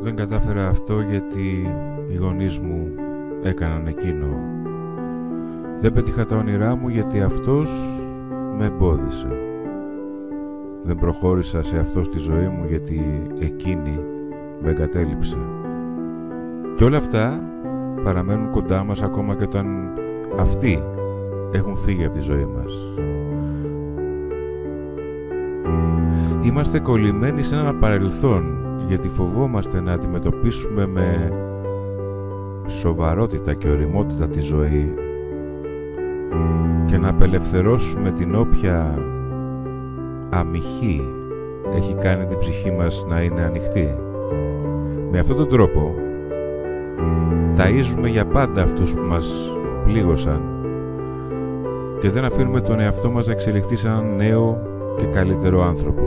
Δεν κατάφερα αυτό γιατί οι γονείς μου έκαναν εκείνο. Δεν πέτυχα τα όνειρά μου γιατί αυτός με εμπόδισε. Δεν προχώρησα σε αυτό στη ζωή μου γιατί εκείνη με εγκατέλειψε. Και όλα αυτά παραμένουν κοντά μας ακόμα και όταν αυτοί έχουν φύγει από τη ζωή μας. Είμαστε κολλημένοι σε ένα παρελθόν γιατί φοβόμαστε να αντιμετωπίσουμε με σοβαρότητα και ωριμότητα τη ζωή και να απελευθερώσουμε την όποια αμυχή έχει κάνει την ψυχή μας να είναι ανοιχτή. Με αυτόν τον τρόπο ταΐζουμε για πάντα αυτούς που μας πλήγωσαν και δεν αφήνουμε τον εαυτό μας να εξελιχθεί σε έναν νέο και καλύτερο άνθρωπο.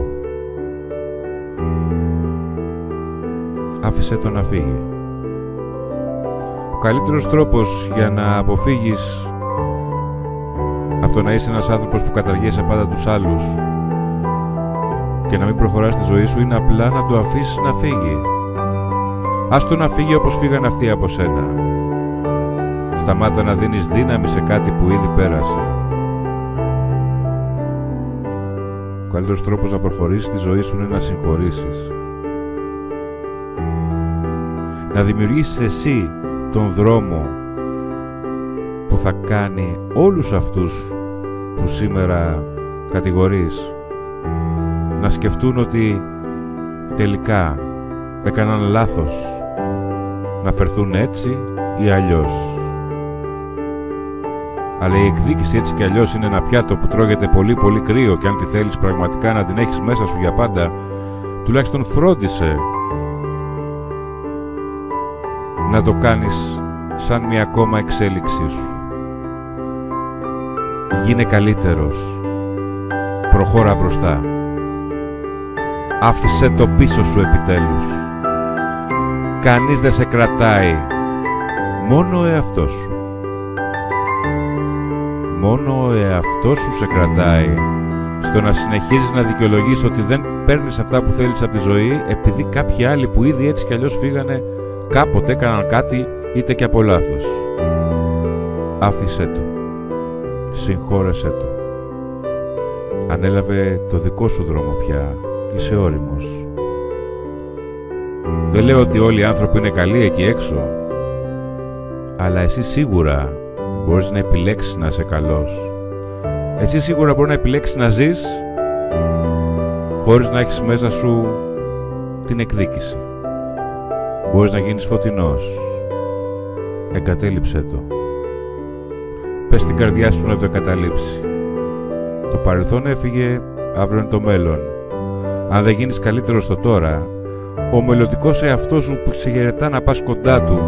Άφησε τον να φύγει. Ο καλύτερος τρόπος για να αποφύγεις από το να είσαι ένας άνθρωπος που καταργέσαι πάντα τους άλλους και να μην προχωράς τη ζωή σου είναι απλά να το αφήσεις να φύγει. Ας το να φύγει όπως φύγαν αυτοί από σένα. Σταμάτα να δίνεις δύναμη σε κάτι που ήδη πέρασε. Ο καλύτερος τρόπος να προχωρήσεις τη ζωή σου είναι να συγχωρήσεις. Να δημιουργήσεις εσύ τον δρόμο που θα κάνει όλους αυτούς που σήμερα κατηγορείς να σκεφτούν ότι τελικά έκαναν λάθος, να φερθούν έτσι ή αλλιώς. Αλλά η εκδίκηση έτσι κι αλλιώς είναι ένα πιάτο που τρώγεται πολύ πολύ κρύο και αν τη θέλεις πραγματικά να την έχεις μέσα σου για πάντα, τουλάχιστον φρόντισε να το κάνεις σαν μια ακόμα εξέλιξή σου. Γίνε καλύτερος. Προχώρα μπροστά. Άφησε το πίσω σου επιτέλους. Κανείς δεν σε κρατάει. Μόνο ο εαυτός σου. Μόνο ο εαυτός σου σε κρατάει στο να συνεχίζεις να δικαιολογείς ότι δεν παίρνεις αυτά που θέλεις από τη ζωή επειδή κάποιοι άλλοι που ήδη έτσι κι αλλιώς φύγανε κάποτε έκαναν κάτι είτε και από λάθος. Άφησέ το. Συγχώρεσέ το. Ανέλαβε το δικό σου δρόμο πια. Είσαι όριμος. Δεν λέω ότι όλοι οι άνθρωποι είναι καλοί εκεί έξω, αλλά εσύ σίγουρα μπορείς να επιλέξεις να είσαι καλός. Εσύ σίγουρα μπορείς να επιλέξεις να ζεις χωρίς να έχεις μέσα σου την εκδίκηση. Μπορείς να γίνεις φωτεινός. Εγκατέλειψέ το. Πες στην καρδιά σου να το εγκαταλείψει. Το παρελθόν έφυγε, αύριο είναι το μέλλον. Αν δεν γίνεις καλύτερος στο τώρα, ο μελλοντικός εαυτός σου που σε χαιρετά να πας κοντά του,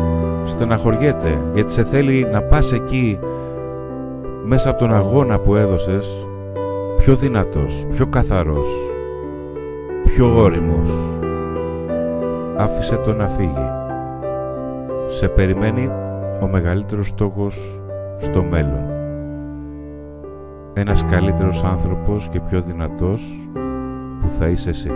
στεναχωριέται γιατί σε θέλει να πας εκεί μέσα από τον αγώνα που έδωσες, πιο δυνατός, πιο καθαρός, πιο όριμος. Άφησε το να φύγει. Σε περιμένει ο μεγαλύτερος στόχος στο μέλλον. Ένας καλύτερος άνθρωπος και πιο δυνατός που θα είσαι εσύ.